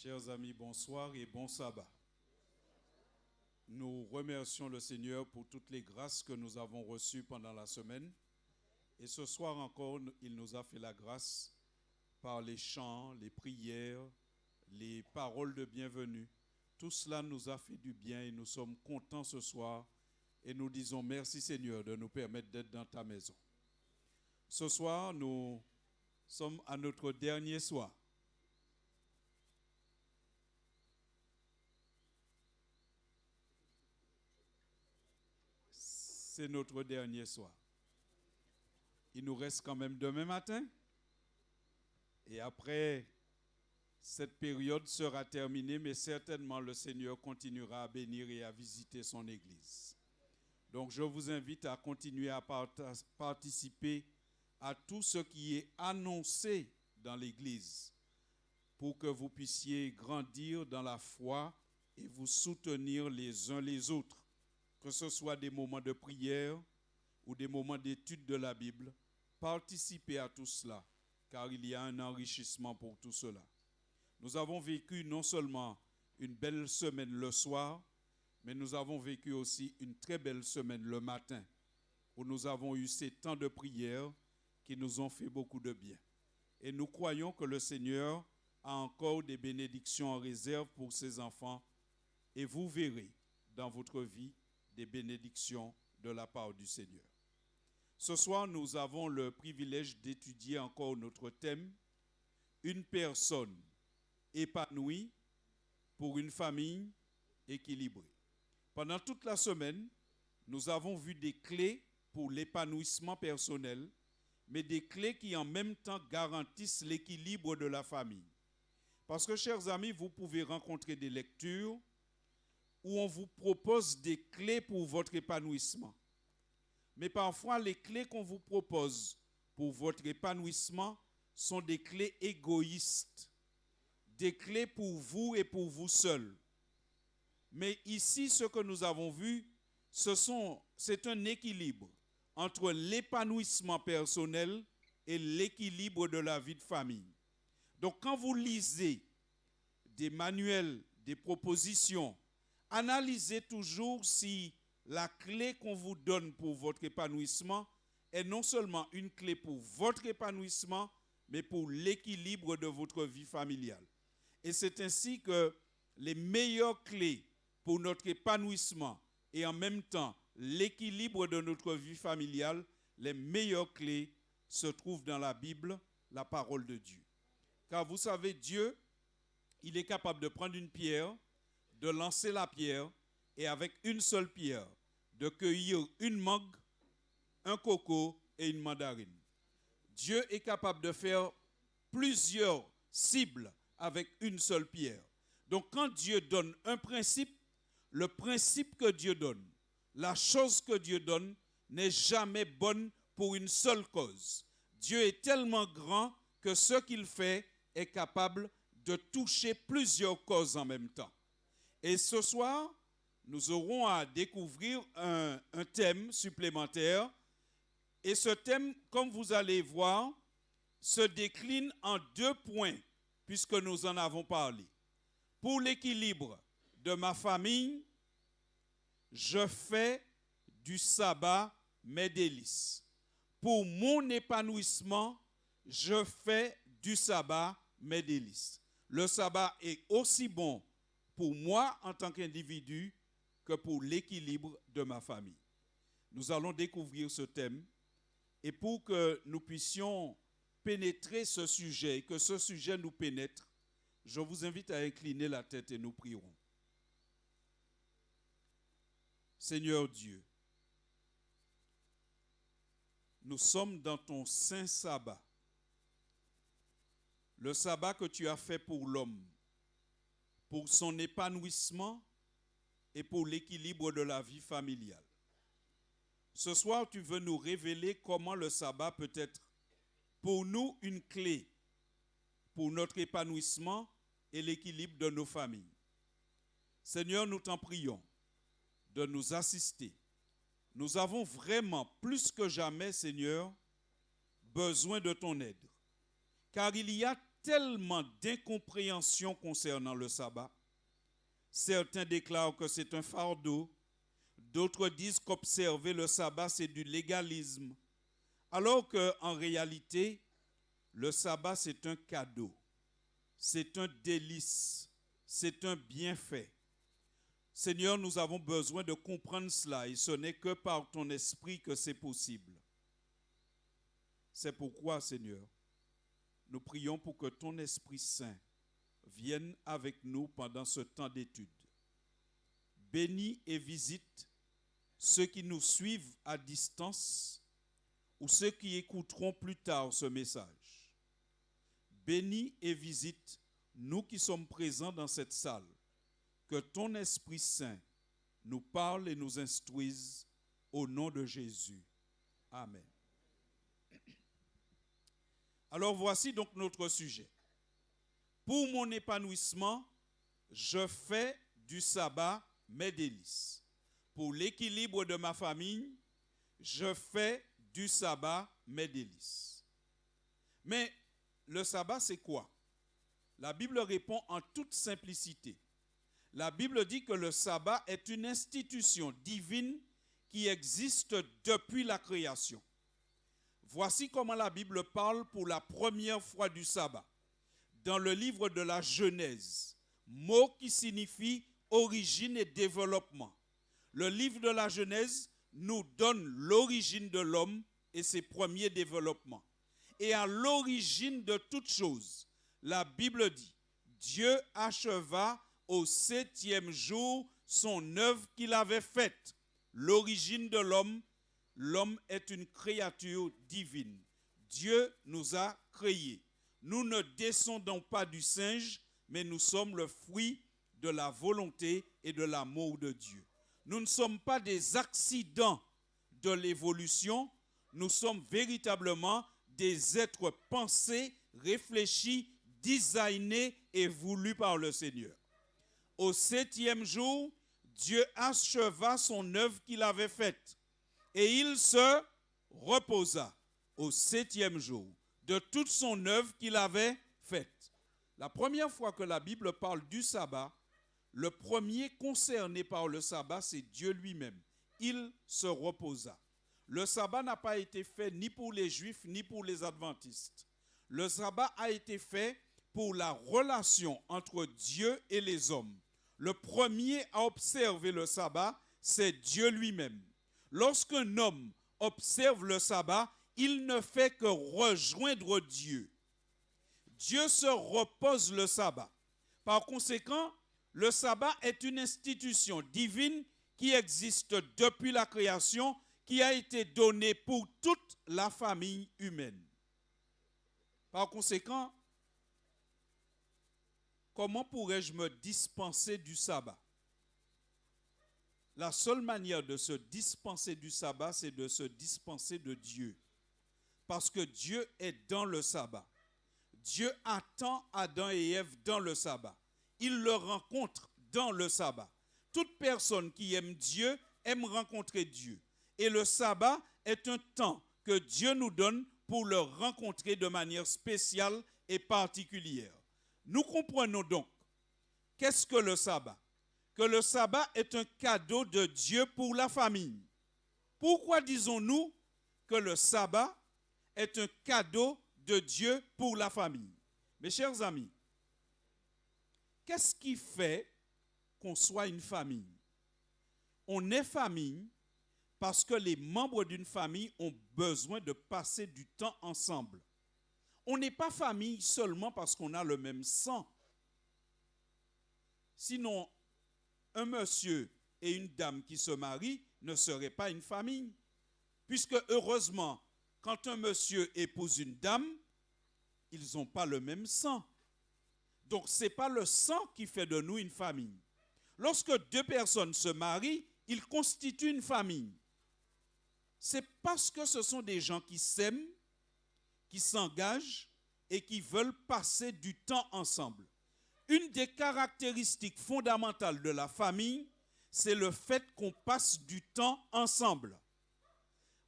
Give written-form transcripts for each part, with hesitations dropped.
Chers amis, bonsoir et bon sabbat. Nous remercions le Seigneur pour toutes les grâces que nous avons reçues pendant la semaine. Et ce soir encore, il nous a fait la grâce par les chants, les prières, les paroles de bienvenue. Tout cela nous a fait du bien et nous sommes contents ce soir. Et nous disons merci Seigneur de nous permettre d'être dans ta maison. Ce soir, nous sommes à notre dernier soir. C'est notre dernier soir. Il nous reste quand même demain matin. Et après, cette période sera terminée, mais certainement le Seigneur continuera à bénir et à visiter son Église. Donc je vous invite à continuer à participer à tout ce qui est annoncé dans l'Église pour que vous puissiez grandir dans la foi et vous soutenir les uns les autres. Que ce soit des moments de prière ou des moments d'étude de la Bible, participez à tout cela, car il y a un enrichissement pour tout cela. Nous avons vécu non seulement une belle semaine le soir, mais nous avons vécu aussi une très belle semaine le matin, où nous avons eu ces temps de prière qui nous ont fait beaucoup de bien. Et nous croyons que le Seigneur a encore des bénédictions en réserve pour ses enfants, et vous verrez dans votre vie des bénédictions de la part du Seigneur. Ce soir, nous avons le privilège d'étudier encore notre thème, une personne épanouie pour une famille équilibrée. Pendant toute la semaine, nous avons vu des clés pour l'épanouissement personnel, mais des clés qui en même temps garantissent l'équilibre de la famille. Parce que, chers amis, vous pouvez rencontrer des lectures où on vous propose des clés pour votre épanouissement. Mais parfois, les clés qu'on vous propose pour votre épanouissement sont des clés égoïstes, des clés pour vous et pour vous seul. Mais ici, ce que nous avons vu, c'est un équilibre entre l'épanouissement personnel et l'équilibre de la vie de famille. Donc, quand vous lisez des manuels, des propositions, analysez toujours si la clé qu'on vous donne pour votre épanouissement est non seulement une clé pour votre épanouissement, mais pour l'équilibre de votre vie familiale. Et c'est ainsi que les meilleures clés pour notre épanouissement et en même temps l'équilibre de notre vie familiale, les meilleures clés se trouvent dans la Bible, la parole de Dieu. Car vous savez, Dieu, il est capable de prendre une pierre, de lancer la pierre et avec une seule pierre, de cueillir une mangue, un coco et une mandarine. Dieu est capable de faire plusieurs cibles avec une seule pierre. Donc quand Dieu donne un principe, le principe que Dieu donne, la chose que Dieu donne n'est jamais bonne pour une seule cause. Dieu est tellement grand que ce qu'il fait est capable de toucher plusieurs causes en même temps. Et ce soir, nous aurons à découvrir un thème supplémentaire. Et ce thème, comme vous allez voir, se décline en 2 points, puisque nous en avons parlé. Pour l'équilibre de ma famille, je fais du sabbat mes délices. Pour mon épanouissement, je fais du sabbat mes délices. Le sabbat est aussi bon pour moi en tant qu'individu que pour l'équilibre de ma famille. Nous allons découvrir ce thème et pour que nous puissions pénétrer ce sujet et que ce sujet nous pénètre, je vous invite à incliner la tête et nous prierons. Seigneur Dieu, nous sommes dans ton saint sabbat, le sabbat que tu as fait pour l'homme, pour son épanouissement et pour l'équilibre de la vie familiale. Ce soir, tu veux nous révéler comment le sabbat peut être pour nous une clé pour notre épanouissement et l'équilibre de nos familles. Seigneur, nous t'en prions de nous assister. Nous avons vraiment, plus que jamais, Seigneur, besoin de ton aide. Car il y a tellement d'incompréhension concernant le sabbat. Certains déclarent que c'est un fardeau. D'autres disent qu'observer le sabbat, c'est du légalisme. Alors qu'en réalité, le sabbat, c'est un cadeau. C'est un délice. C'est un bienfait. Seigneur, nous avons besoin de comprendre cela et ce n'est que par ton esprit que c'est possible. C'est pourquoi, Seigneur, nous prions pour que ton Esprit Saint vienne avec nous pendant ce temps d'étude. Bénis et visite ceux qui nous suivent à distance ou ceux qui écouteront plus tard ce message. Bénis et visite nous qui sommes présents dans cette salle. Que ton Esprit Saint nous parle et nous instruise au nom de Jésus. Amen. Alors voici donc notre sujet. Pour mon épanouissement, je fais du sabbat mes délices. Pour l'équilibre de ma famille, je fais du sabbat mes délices. Mais le sabbat, c'est quoi? La Bible répond en toute simplicité. La Bible dit que le sabbat est une institution divine qui existe depuis la création. Voici comment la Bible parle pour la première fois du sabbat. Dans le livre de la Genèse, mot qui signifie origine et développement. Le livre de la Genèse nous donne l'origine de l'homme et ses premiers développements. Et à l'origine de toute chose, la Bible dit, Dieu acheva au 7e jour son œuvre qu'il avait faite. L'origine de l'homme, l'homme est une créature divine. Dieu nous a créés. Nous ne descendons pas du singe, mais nous sommes le fruit de la volonté et de l'amour de Dieu. Nous ne sommes pas des accidents de l'évolution, nous sommes véritablement des êtres pensés, réfléchis, designés et voulus par le Seigneur. Au 7e jour, Dieu acheva son œuvre qu'il avait faite et il se reposa au 7e jour de toute son œuvre qu'il avait faite. La première fois que la Bible parle du sabbat, le premier concerné par le sabbat, c'est Dieu lui-même. Il se reposa. Le sabbat n'a pas été fait ni pour les Juifs ni pour les Adventistes. Le sabbat a été fait pour la relation entre Dieu et les hommes. Le premier à observer le sabbat, c'est Dieu lui-même. Lorsqu'un homme observe le sabbat, il ne fait que rejoindre Dieu. Dieu se repose le sabbat. Par conséquent, le sabbat est une institution divine qui existe depuis la création, qui a été donnée pour toute la famille humaine. Par conséquent, comment pourrais-je me dispenser du sabbat? La seule manière de se dispenser du sabbat, c'est de se dispenser de Dieu. Parce que Dieu est dans le sabbat. Dieu attend Adam et Ève dans le sabbat. Il le rencontre dans le sabbat. Toute personne qui aime Dieu aime rencontrer Dieu. Et le sabbat est un temps que Dieu nous donne pour le rencontrer de manière spéciale et particulière. Nous comprenons donc, qu'est-ce que le sabbat? Que le sabbat est un cadeau de Dieu pour la famille. Pourquoi disons-nous que le sabbat est un cadeau de Dieu pour la famille? Mes chers amis, qu'est-ce qui fait qu'on soit une famille? On est famille parce que les membres d'une famille ont besoin de passer du temps ensemble. On n'est pas famille seulement parce qu'on a le même sang. Sinon, un monsieur et une dame qui se marient ne seraient pas une famille. Puisque heureusement, quand un monsieur épouse une dame, ils n'ont pas le même sang. Donc ce n'est pas le sang qui fait de nous une famille. Lorsque deux personnes se marient, ils constituent une famille. C'est parce que ce sont des gens qui s'aiment, qui s'engagent et qui veulent passer du temps ensemble. Une des caractéristiques fondamentales de la famille, c'est le fait qu'on passe du temps ensemble.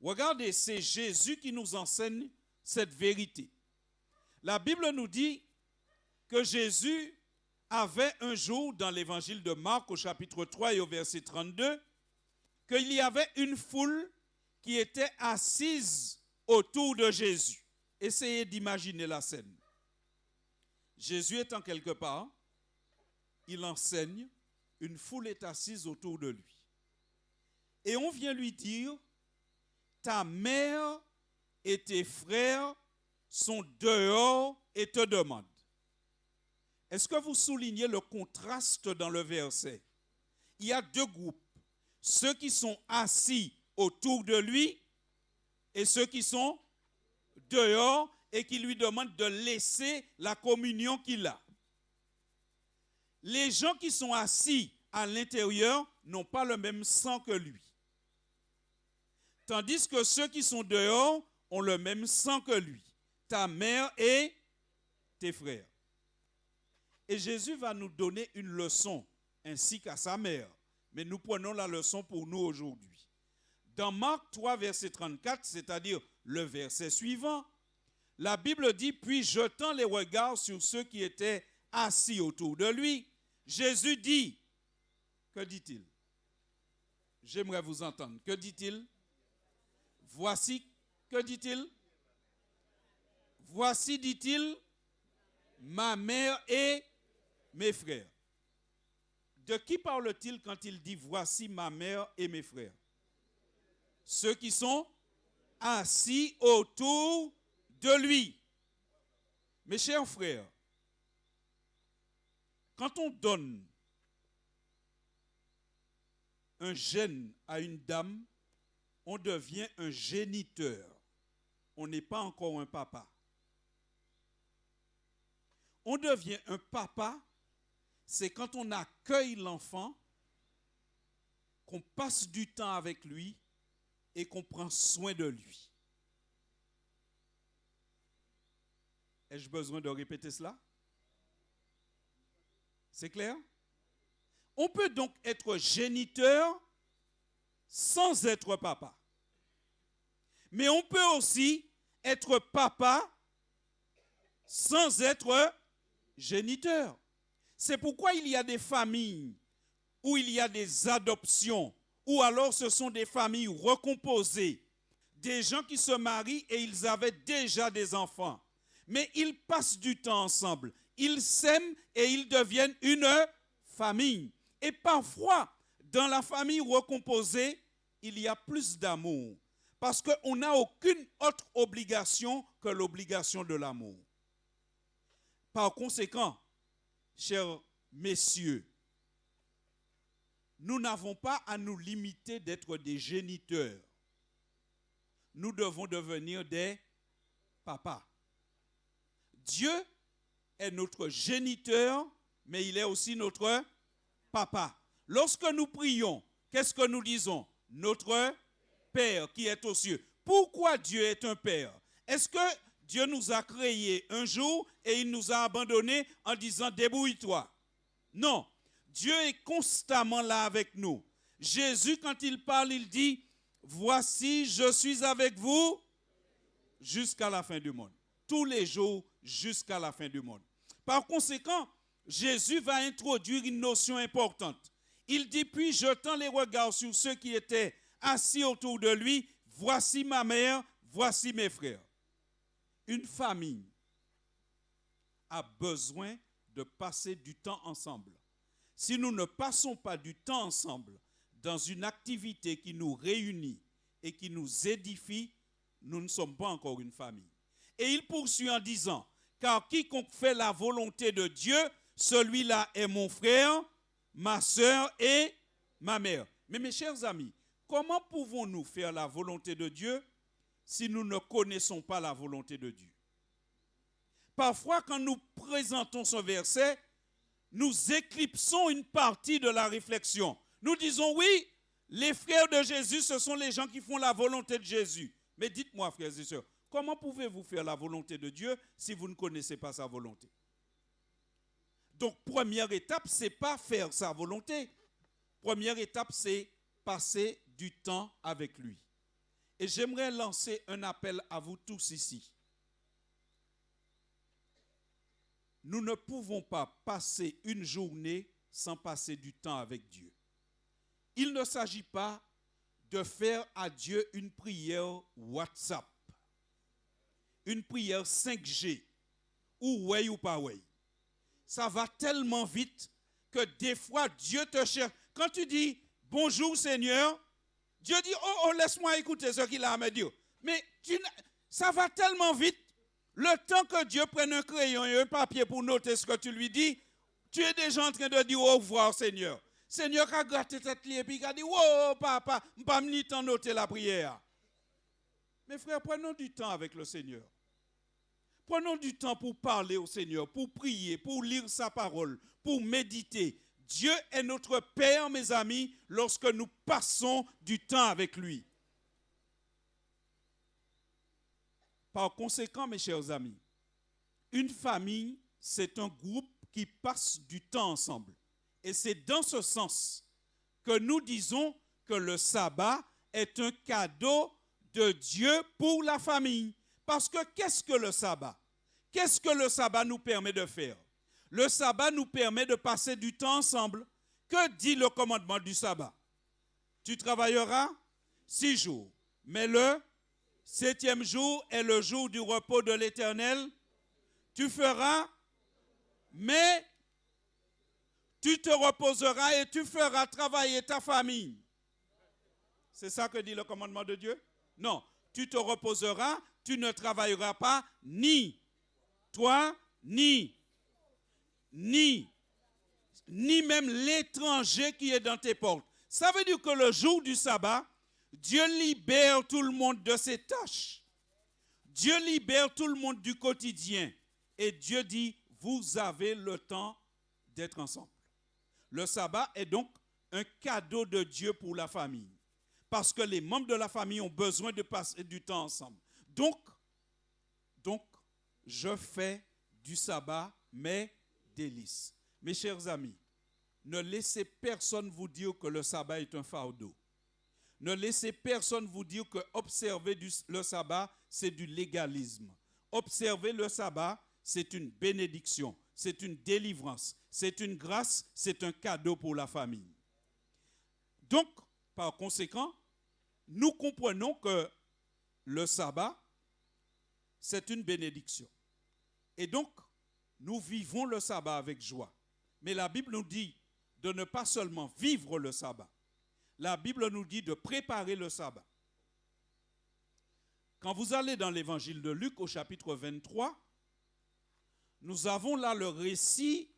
Regardez, c'est Jésus qui nous enseigne cette vérité. La Bible nous dit que Jésus avait un jour dans l'évangile de Marc au chapitre 3 et au verset 32, qu'il y avait une foule qui était assise autour de Jésus. Essayez d'imaginer la scène. Jésus étant quelque part, il enseigne, une foule est assise autour de lui. Et on vient lui dire, ta mère et tes frères sont dehors et te demandent. Est-ce que vous soulignez le contraste dans le verset? Il y a deux groupes. Ceux qui sont assis autour de lui et ceux qui sont dehors et qui lui demandent de laisser la communion qu'il a. Les gens qui sont assis à l'intérieur n'ont pas le même sang que lui. Tandis que ceux qui sont dehors ont le même sang que lui. Ta mère et tes frères. Et Jésus va nous donner une leçon, ainsi qu'à sa mère. Mais nous prenons la leçon pour nous aujourd'hui. Dans Marc 3, verset 34, c'est-à-dire le verset suivant, la Bible dit, puis jetant les regards sur ceux qui étaient assis autour de lui, Jésus dit, que dit-il? J'aimerais vous entendre. Que dit-il? Voici, que dit-il? Voici, dit-il, ma mère et mes frères. De qui parle-t-il quand il dit voici ma mère et mes frères? Ceux qui sont assis autour de lui. Mes chers frères, quand on donne un gène à une dame, on devient un géniteur. On n'est pas encore un papa. On devient un papa, c'est quand on accueille l'enfant, qu'on passe du temps avec lui et qu'on prend soin de lui. Ai-je besoin de répéter cela? C'est clair? On peut donc être géniteur sans être papa. Mais on peut aussi être papa sans être géniteur. C'est pourquoi il y a des familles où il y a des adoptions, ou alors ce sont des familles recomposées, des gens qui se marient et ils avaient déjà des enfants. Mais ils passent du temps ensemble, ils s'aiment et ils deviennent une famille. Et parfois, dans la famille recomposée, il y a plus d'amour. Parce qu'on n'a aucune autre obligation que l'obligation de l'amour. Par conséquent, chers messieurs, nous n'avons pas à nous limiter d'être des géniteurs. Nous devons devenir des papas. Dieu est notre géniteur, mais il est aussi notre papa. Lorsque nous prions, qu'est-ce que nous disons? Notre Père qui est aux cieux. Pourquoi Dieu est un Père? Est-ce que Dieu nous a créés un jour et il nous a abandonnés en disant débrouille-toi? Non, Dieu est constamment là avec nous. Jésus, quand il parle, il dit, voici, je suis avec vous jusqu'à la fin du monde. Tous les jours jusqu'à la fin du monde. Par conséquent, Jésus va introduire une notion importante. Il dit, puis jetant les regards sur ceux qui étaient assis autour de lui, voici ma mère, voici mes frères. Une famille a besoin de passer du temps ensemble. Si nous ne passons pas du temps ensemble dans une activité qui nous réunit et qui nous édifie, nous ne sommes pas encore une famille. Et il poursuit en disant, car quiconque fait la volonté de Dieu, celui-là est mon frère, ma soeur et ma mère. Mais mes chers amis, comment pouvons-nous faire la volonté de Dieu si nous ne connaissons pas la volonté de Dieu? Parfois, quand nous présentons ce verset, nous éclipsons une partie de la réflexion. Nous disons, oui, les frères de Jésus, ce sont les gens qui font la volonté de Jésus. Mais dites-moi, frères et sœurs, comment pouvez-vous faire la volonté de Dieu si vous ne connaissez pas sa volonté? Donc, première étape, ce n'est pas faire sa volonté. Première étape, c'est passer du temps avec lui. Et j'aimerais lancer un appel à vous tous ici. nous ne pouvons pas passer une journée sans passer du temps avec Dieu. Il ne s'agit pas de faire à Dieu une prière WhatsApp, une prière 5G, ou ouais ou pas ouais. Ça va tellement vite que des fois Dieu te cherche. Quand tu dis bonjour Seigneur, Dieu dit oh laisse-moi écouter ce qu'il a à me dire. Mais ça va tellement vite. Le temps que Dieu prenne un crayon et un papier pour noter ce que tu lui dis, tu es déjà en train de dire au revoir Seigneur. Seigneur a gratté cette liée et puis il a dit oh papa, je ne pas ni temps noter la prière. Mes frères, prenons du temps avec le Seigneur. Prenons du temps pour parler au Seigneur, pour prier, pour lire sa parole, pour méditer. Dieu est notre Père, mes amis, lorsque nous passons du temps avec lui. Par conséquent, mes chers amis, une famille, c'est un groupe qui passe du temps ensemble. Et c'est dans ce sens que nous disons que le sabbat est un cadeau de Dieu pour la famille. Parce que qu'est-ce que le sabbat? Qu'est-ce que le sabbat nous permet de faire? Le sabbat nous permet de passer du temps ensemble. Que dit le commandement du sabbat? Tu travailleras 6 jours, mais le 7e jour est le jour du repos de l'Éternel. Tu feras, mais tu te reposeras et tu feras travailler ta famille. C'est ça que dit le commandement de Dieu? Non, tu te reposeras, tu ne travailleras pas, ni toi, ni même l'étranger qui est dans tes portes. Ça veut dire que le jour du sabbat, Dieu libère tout le monde de ses tâches. Dieu libère tout le monde du quotidien. Et Dieu dit, vous avez le temps d'être ensemble. Le sabbat est donc un cadeau de Dieu pour la famille. Parce que les membres de la famille ont besoin de passer du temps ensemble. Donc, je fais du sabbat mes délices. Mes chers amis, ne laissez personne vous dire que le sabbat est un fardeau. Ne laissez personne vous dire que observer le sabbat, c'est du légalisme. Observer le sabbat, c'est une bénédiction, c'est une délivrance, c'est une grâce, c'est un cadeau pour la famille. Donc, par conséquent, nous comprenons que le sabbat, c'est une bénédiction. Et donc, nous vivons le sabbat avec joie. Mais la Bible nous dit de ne pas seulement vivre le sabbat. La Bible nous dit de préparer le sabbat. Quand vous allez dans l'évangile de Luc au chapitre 23, nous avons là le récit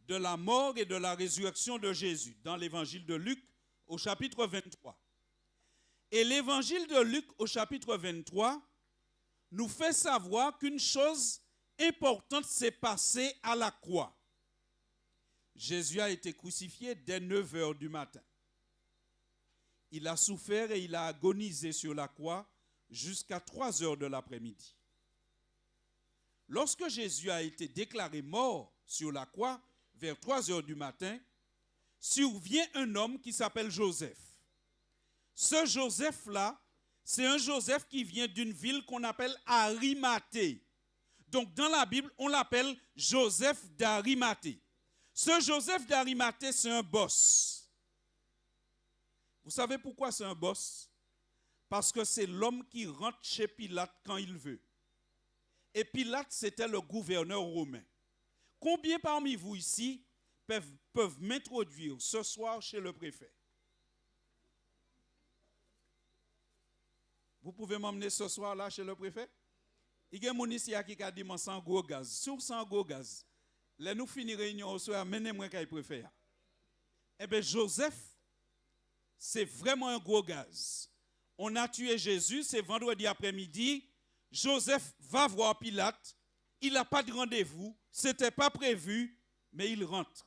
de la mort et de la résurrection de Jésus dans l'évangile de Luc au chapitre 23. Et l'évangile de Luc au chapitre 23 nous fait savoir qu'une chose importante s'est passée à la croix. Jésus a été crucifié dès 9 heures du matin. Il a souffert et il a agonisé sur la croix jusqu'à 3 heures de l'après-midi. Lorsque Jésus a été déclaré mort sur la croix, vers 3 heures du matin, survient un homme qui s'appelle Joseph. Ce Joseph-là, c'est un Joseph qui vient d'une ville qu'on appelle Arimathée. Donc dans la Bible, on l'appelle Joseph d'Arimathée. Ce Joseph d'Arimathée, c'est un boss. Vous savez pourquoi c'est un boss? Parce que c'est l'homme qui rentre chez Pilate quand il veut. Et Pilate, c'était le gouverneur romain. Combien parmi vous ici peuvent m'introduire ce soir chez le préfet? Vous pouvez m'emmener ce soir là chez le préfet? Il y a mon ici qui a dit mon sang gros gaz. Sur sang gros gaz. Là nous finissons réunion au soir, menez-moi qu'il préfet. Eh bien Joseph, c'est vraiment un gros gaz. On a tué Jésus, c'est vendredi après-midi. Joseph va voir Pilate. Il n'a pas de rendez-vous. Ce n'était pas prévu, mais il rentre.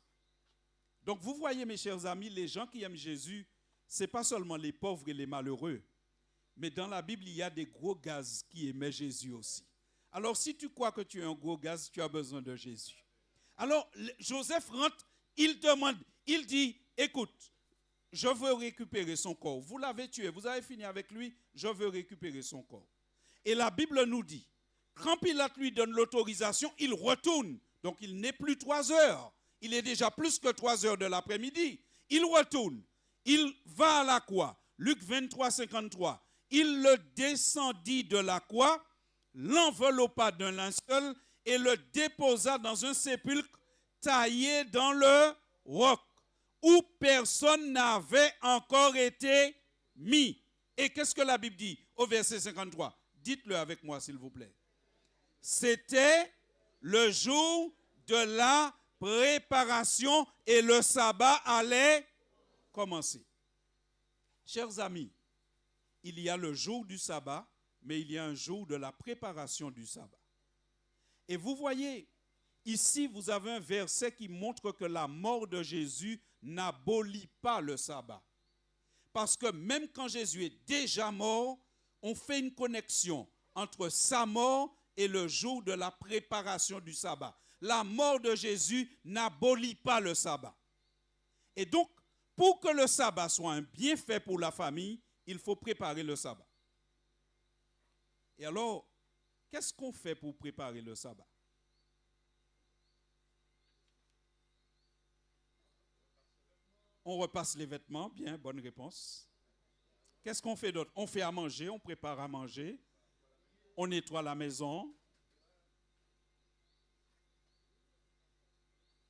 Donc vous voyez mes chers amis, les gens qui aiment Jésus, ce n'est pas seulement les pauvres et les malheureux. Mais dans la Bible, il y a des gros gaz qui aimaient Jésus aussi. Alors si tu crois que tu es un gros gaz, tu as besoin de Jésus. Alors Joseph rentre, il demande, il dit, écoute, je veux récupérer son corps. Vous l'avez tué, vous avez fini avec lui, je veux récupérer son corps. Et la Bible nous dit quand Pilate lui donne l'autorisation, il retourne. Donc il n'est plus 3 heures. Il est déjà plus que 3 heures de l'après-midi. Il retourne. Il va à la croix. Luc 23, 53. Il le descendit de la croix, l'enveloppa d'un linceul et le déposa dans un sépulcre taillé dans le roc, où personne n'avait encore été mis. Et qu'est-ce que la Bible dit au verset 53? Dites-le avec moi, s'il vous plaît. C'était le jour de la préparation et le sabbat allait commencer. Chers amis, il y a le jour du sabbat, mais il y a un jour de la préparation du sabbat. Et vous voyez, ici, vous avez un verset qui montre que la mort de Jésus n'abolit pas le sabbat. Parce que même quand Jésus est déjà mort, on fait une connexion entre sa mort et le jour de la préparation du sabbat. La mort de Jésus n'abolit pas le sabbat. Et donc, pour que le sabbat soit un bienfait pour la famille, il faut préparer le sabbat. Et alors, qu'est-ce qu'on fait pour préparer le sabbat? On repasse les vêtements, bien, bonne réponse. Qu'est-ce qu'on fait d'autre? On fait à manger, on prépare à manger, on nettoie la maison.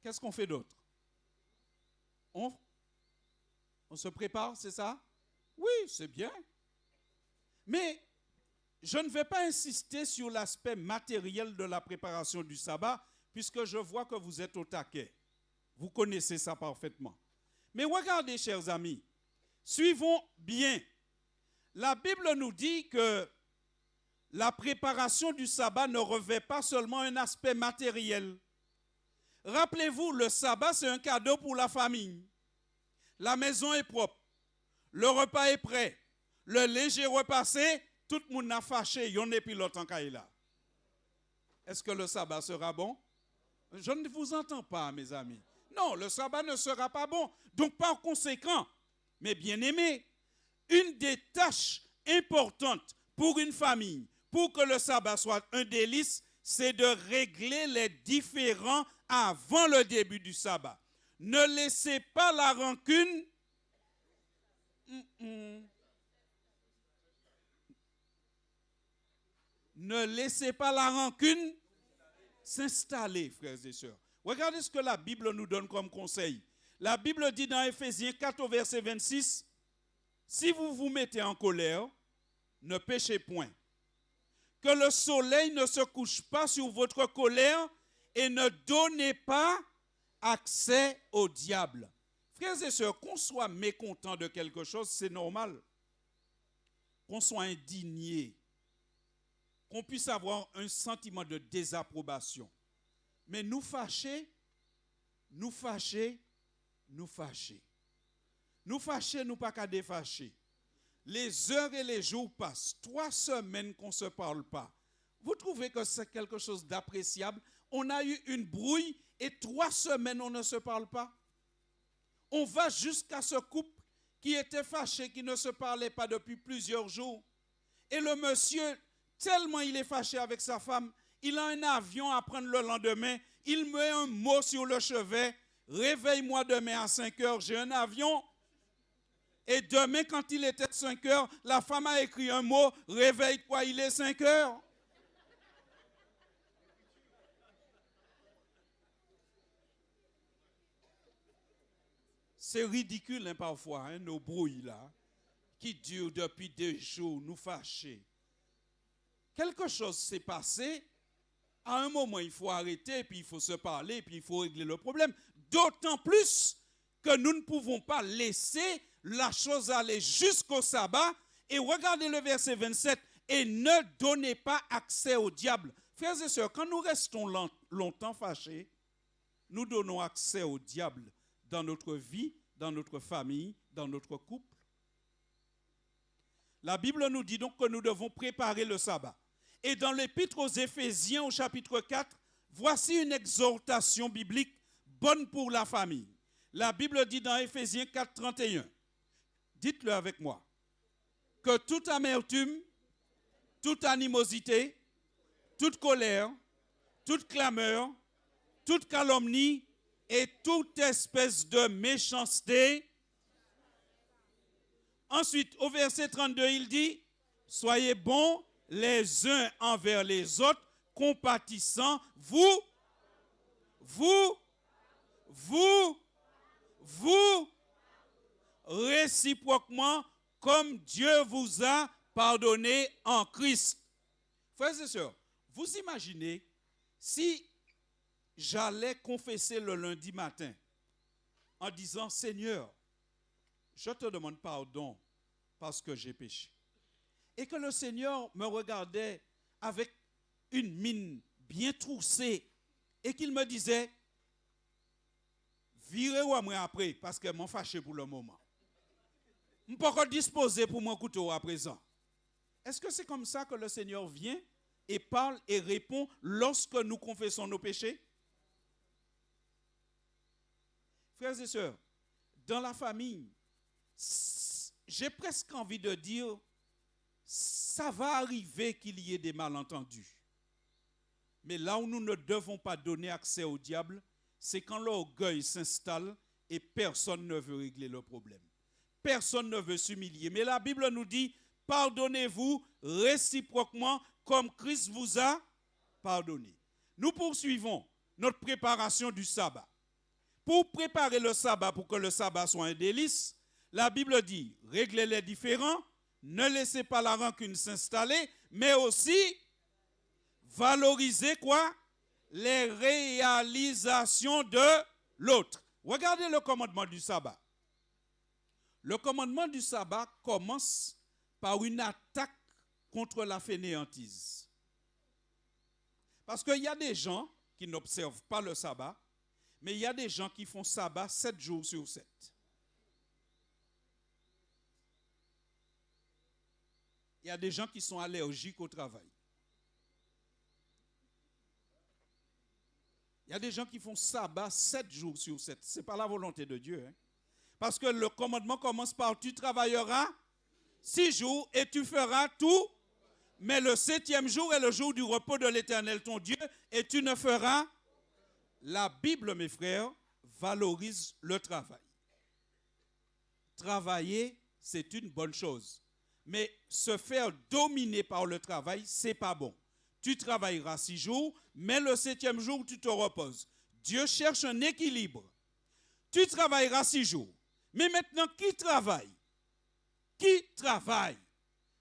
Qu'est-ce qu'on fait d'autre? On se prépare, c'est ça? Oui, c'est bien. Mais je ne vais pas insister sur l'aspect matériel de la préparation du sabbat, puisque je vois que vous êtes au taquet. Vous connaissez ça parfaitement. Mais regardez, chers amis, suivons bien. La Bible nous dit que la préparation du sabbat ne revêt pas seulement un aspect matériel. Rappelez-vous, le sabbat, c'est un cadeau pour la famille. La maison est propre, le repas est prêt, le linge est repassé, tout le monde n'a fâché, il y en a plus longtemps qu'il là. Est-ce que le sabbat sera bon? Je ne vous entends pas, mes amis. Non, le sabbat ne sera pas bon. Donc, par conséquent, mes bien-aimés, une des tâches importantes pour une famille, pour que le sabbat soit un délice, c'est de régler les différends avant le début du sabbat. Ne laissez pas la rancune Ne laissez pas la rancune s'installer, frères et sœurs. Regardez ce que la Bible nous donne comme conseil. La Bible dit dans Éphésiens 4 au verset 26, « Si vous vous mettez en colère, ne péchez point. Que le soleil ne se couche pas sur votre colère et ne donnez pas accès au diable. » Frères et sœurs, qu'on soit mécontent de quelque chose, c'est normal. Qu'on soit indigné, qu'on puisse avoir un sentiment de désapprobation. Mais nous fâcher, nous pas qu'à défâcher. Les heures et les jours passent, 3 semaines qu'on ne se parle pas. Vous trouvez que c'est quelque chose d'appréciable? On a eu une brouille et 3 semaines on ne se parle pas. On va jusqu'à ce couple qui était fâché, qui ne se parlait pas depuis plusieurs jours. Et le monsieur, tellement il est fâché avec sa femme, il a un avion à prendre le lendemain, il met un mot sur le chevet, « Réveille-moi demain à 5 heures, j'ai un avion. » Et demain, quand il était 5 heures, la femme a écrit un mot, « Réveille-toi, il est 5 heures. » C'est ridicule hein, parfois, hein, nos brouilles là, qui durent depuis des jours, nous fâcher. Quelque chose s'est passé, à un moment il faut arrêter, puis il faut se parler, puis il faut régler le problème. D'autant plus que nous ne pouvons pas laisser la chose aller jusqu'au sabbat. Et regardez le verset 27, et ne donnez pas accès au diable. Frères et sœurs, quand nous restons longtemps fâchés, nous donnons accès au diable dans notre vie, dans notre famille, dans notre couple. La Bible nous dit donc que nous devons préparer le sabbat. Et dans l'épître aux Éphésiens au chapitre 4, voici une exhortation biblique bonne pour la famille. La Bible dit dans Éphésiens 4, 31, dites-le avec moi, que toute amertume, toute animosité, toute colère, toute clameur, toute calomnie et toute espèce de méchanceté. Ensuite, au verset 32, il dit, soyez bons les uns envers les autres, compatissants, vous, réciproquement, comme Dieu vous a pardonné en Christ. Frères et sœurs, vous imaginez si j'allais confesser le lundi matin en disant, Seigneur, je te demande pardon parce que j'ai péché. Et que le Seigneur me regardait avec une mine bien troussée et qu'il me disait, virez-vous à moi après parce que je m'en fâché pour le moment. Je ne peux pas disposer pour mon couteau à présent. Est-ce que c'est comme ça que le Seigneur vient et parle et répond lorsque nous confessons nos péchés? Frères et sœurs, dans la famille, j'ai presque envie de dire, ça va arriver qu'il y ait des malentendus. Mais là où nous ne devons pas donner accès au diable, c'est quand l'orgueil s'installe et personne ne veut régler le problème. Personne ne veut s'humilier. Mais la Bible nous dit, pardonnez-vous réciproquement comme Christ vous a pardonné. Nous poursuivons notre préparation du sabbat. Pour préparer le sabbat, pour que le sabbat soit un délice, la Bible dit, réglez les différends, ne laissez pas la rancune s'installer, mais aussi valoriser quoi? Les réalisations de l'autre. Regardez le commandement du sabbat. Le commandement du sabbat commence par une attaque contre la fainéantise. Parce qu'il y a des gens qui n'observent pas le sabbat, mais il y a des gens qui font sabbat 7 jours sur 7. Il y a des gens qui sont allergiques au travail. Il y a des gens qui font sabbat 7 jours sur 7. Ce n'est pas la volonté de Dieu. Hein? Parce que le commandement commence par tu travailleras 6 jours et tu feras tout. Mais le 7e jour est le jour du repos de l'Éternel ton Dieu et tu ne feras. La Bible, mes frères, valorise le travail. Travailler, c'est une bonne chose. Mais se faire dominer par le travail, ce n'est pas bon. Tu travailleras 6 jours, mais le 7e jour, tu te reposes. Dieu cherche un équilibre. Tu travailleras 6 jours. Mais maintenant, qui travaille? Qui travaille?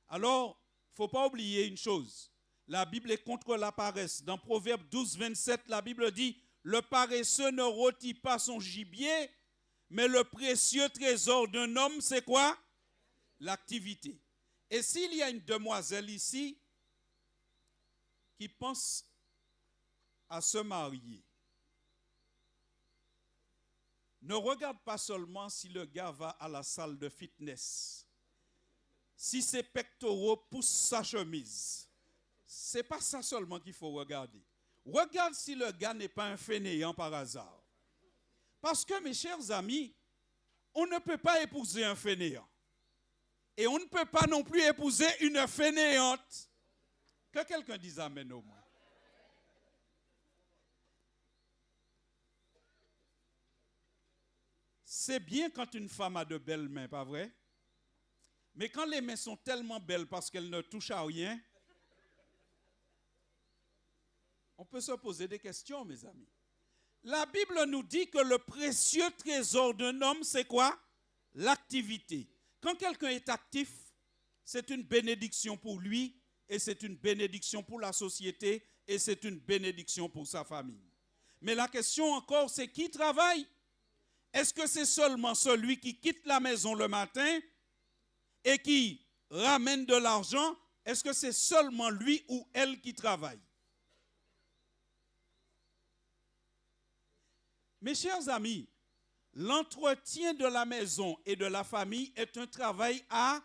Alors, il ne faut pas oublier une chose. La Bible est contre la paresse. Dans Proverbe 12, 27, la Bible dit, le paresseux ne rôtit pas son gibier, mais le précieux trésor d'un homme, c'est quoi? L'activité. Et s'il y a une demoiselle ici qui pense à se marier, ne regarde pas seulement si le gars va à la salle de fitness, si ses pectoraux poussent sa chemise. Ce n'est pas ça seulement qu'il faut regarder. Regarde si le gars n'est pas un fainéant par hasard. Parce que, mes chers amis, on ne peut pas épouser un fainéant. Et on ne peut pas non plus épouser une fainéante. Que quelqu'un dise amen au moins. C'est bien quand une femme a de belles mains, pas vrai? Mais quand les mains sont tellement belles parce qu'elles ne touchent à rien, on peut se poser des questions, mes amis. La Bible nous dit que le précieux trésor d'un homme, c'est quoi? L'activité. Quand quelqu'un est actif, c'est une bénédiction pour lui, et c'est une bénédiction pour la société, et c'est une bénédiction pour sa famille. Mais la question encore, c'est qui travaille? Est-ce que c'est seulement celui qui quitte la maison le matin et qui ramène de l'argent? Est-ce que c'est seulement lui ou elle qui travaille? Mes chers amis, l'entretien de la maison et de la famille est un travail à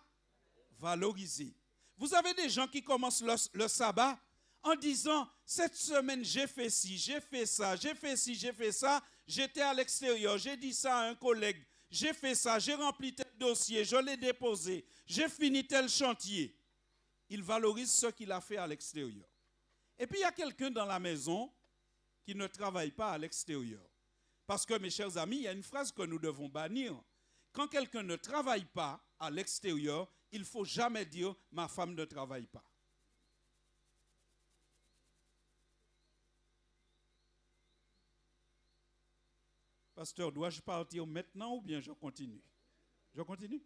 valoriser. Vous avez des gens qui commencent le sabbat en disant, cette semaine j'ai fait ci, j'ai fait ça, j'ai fait ci, j'ai fait ça, j'étais à l'extérieur, j'ai dit ça à un collègue, j'ai fait ça, j'ai rempli tel dossier, je l'ai déposé, j'ai fini tel chantier. Il valorise ce qu'il a fait à l'extérieur. Et puis il y a quelqu'un dans la maison qui ne travaille pas à l'extérieur. Parce que, mes chers amis, il y a une phrase que nous devons bannir. Quand quelqu'un ne travaille pas à l'extérieur, il ne faut jamais dire « ma femme ne travaille pas ». Pasteur, dois-je partir maintenant ou bien je continue? Je continue.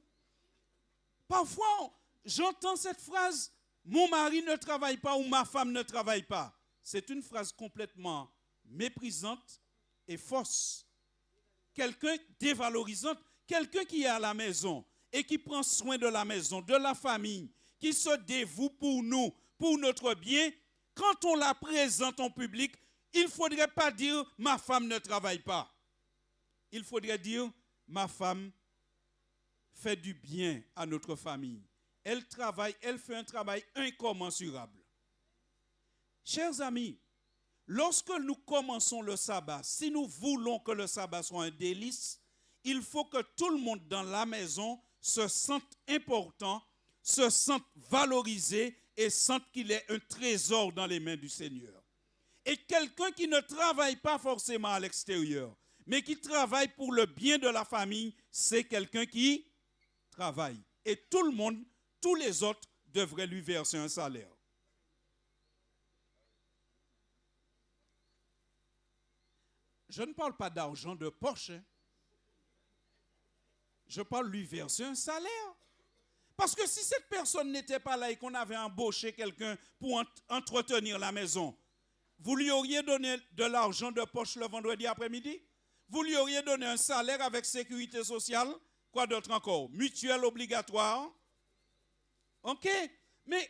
Parfois, j'entends cette phrase « mon mari ne travaille pas » ou « ma femme ne travaille pas ». C'est une phrase complètement méprisante et fausse. Quelqu'un dévalorisante, quelqu'un qui est à la maison et qui prend soin de la maison, de la famille, qui se dévoue pour nous, pour notre bien, quand on la présente en public, il ne faudrait pas dire « ma femme ne travaille pas ». Il faudrait dire « ma femme fait du bien à notre famille. Elle travaille, elle fait un travail incommensurable. » Chers amis, lorsque nous commençons le sabbat, si nous voulons que le sabbat soit un délice, il faut que tout le monde dans la maison se sente important, se sente valorisé et sente qu'il est un trésor dans les mains du Seigneur. Et quelqu'un qui ne travaille pas forcément à l'extérieur, mais qui travaille pour le bien de la famille, c'est quelqu'un qui travaille. Et tout le monde, tous les autres devraient lui verser un salaire. Je ne parle pas d'argent de poche. Je parle lui verser un salaire. Parce que si cette personne n'était pas là et qu'on avait embauché quelqu'un pour entretenir la maison, vous lui auriez donné de l'argent de poche le vendredi après-midi? Vous lui auriez donné un salaire avec sécurité sociale? Quoi d'autre encore? Mutuelle obligatoire? Ok? Mais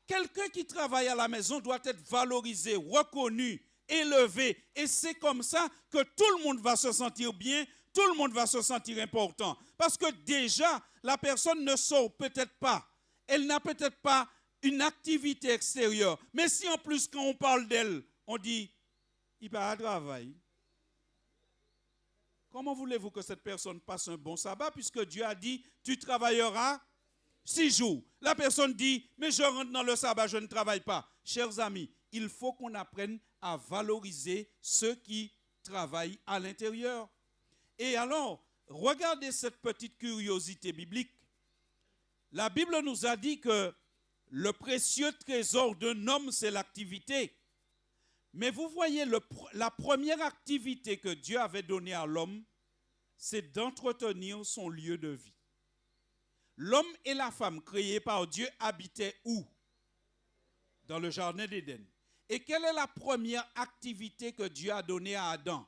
quelqu'un qui travaille à la maison doit être valorisé, reconnu, élevé. Et c'est comme ça que tout le monde va se sentir bien, tout le monde va se sentir important. Parce que déjà, la personne ne sort peut-être pas. Elle n'a peut-être pas une activité extérieure. Mais si en plus, quand on parle d'elle, on dit, il va à travail. Comment voulez-vous que cette personne passe un bon sabbat puisque Dieu a dit, tu travailleras 6 jours. La personne dit, mais je rentre dans le sabbat, je ne travaille pas. Chers amis, il faut qu'on apprenne à valoriser ceux qui travaillent à l'intérieur. Et alors, regardez cette petite curiosité biblique. La Bible nous a dit que le précieux trésor d'un homme, c'est l'activité. Mais vous voyez, la première activité que Dieu avait donnée à l'homme, c'est d'entretenir son lieu de vie. L'homme et la femme créés par Dieu habitaient où? Dans le jardin d'Éden. Et quelle est la première activité que Dieu a donnée à Adam?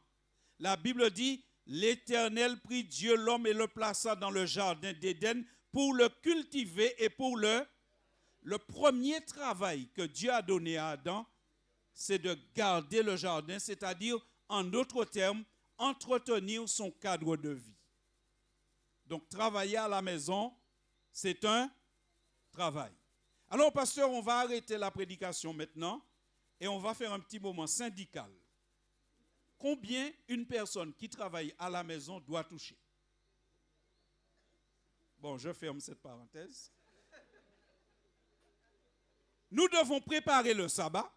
La Bible dit, l'Éternel prit Dieu l'homme et le plaça dans le jardin d'Éden pour le cultiver et pour le premier travail que Dieu a donné à Adam, c'est de garder le jardin, c'est-à-dire, en d'autres termes, entretenir son cadre de vie. Donc, travailler à la maison, c'est un travail. Alors, pasteur, on va arrêter la prédication maintenant et on va faire un petit moment syndical. Combien une personne qui travaille à la maison doit toucher? Bon, je ferme cette parenthèse. Nous devons préparer le sabbat.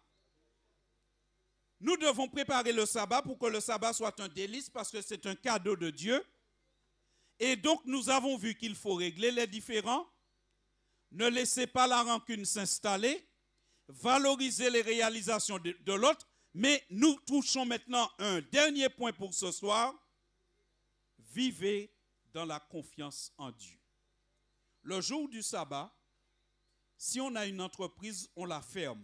Nous devons préparer le sabbat pour que le sabbat soit un délice parce que c'est un cadeau de Dieu. Et donc, nous avons vu qu'il faut régler les différends, ne laissez pas la rancune s'installer, valoriser les réalisations de l'autre, mais nous touchons maintenant un dernier point pour ce soir. Vivez dans la confiance en Dieu. Le jour du sabbat, si on a une entreprise, on la ferme.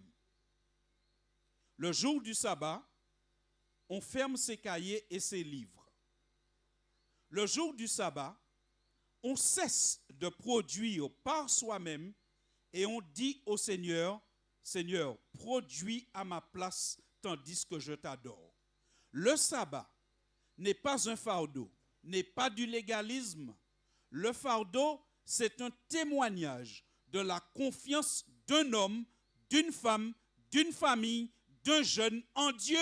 Le jour du sabbat, on ferme ses cahiers et ses livres. Le jour du sabbat, on cesse de produire par soi-même et on dit au Seigneur, Seigneur, produis à ma place tandis que je t'adore. Le sabbat n'est pas un fardeau, n'est pas du légalisme. Le fardeau, c'est un témoignage de la confiance d'un homme, d'une femme, d'une famille, d'un jeune en Dieu.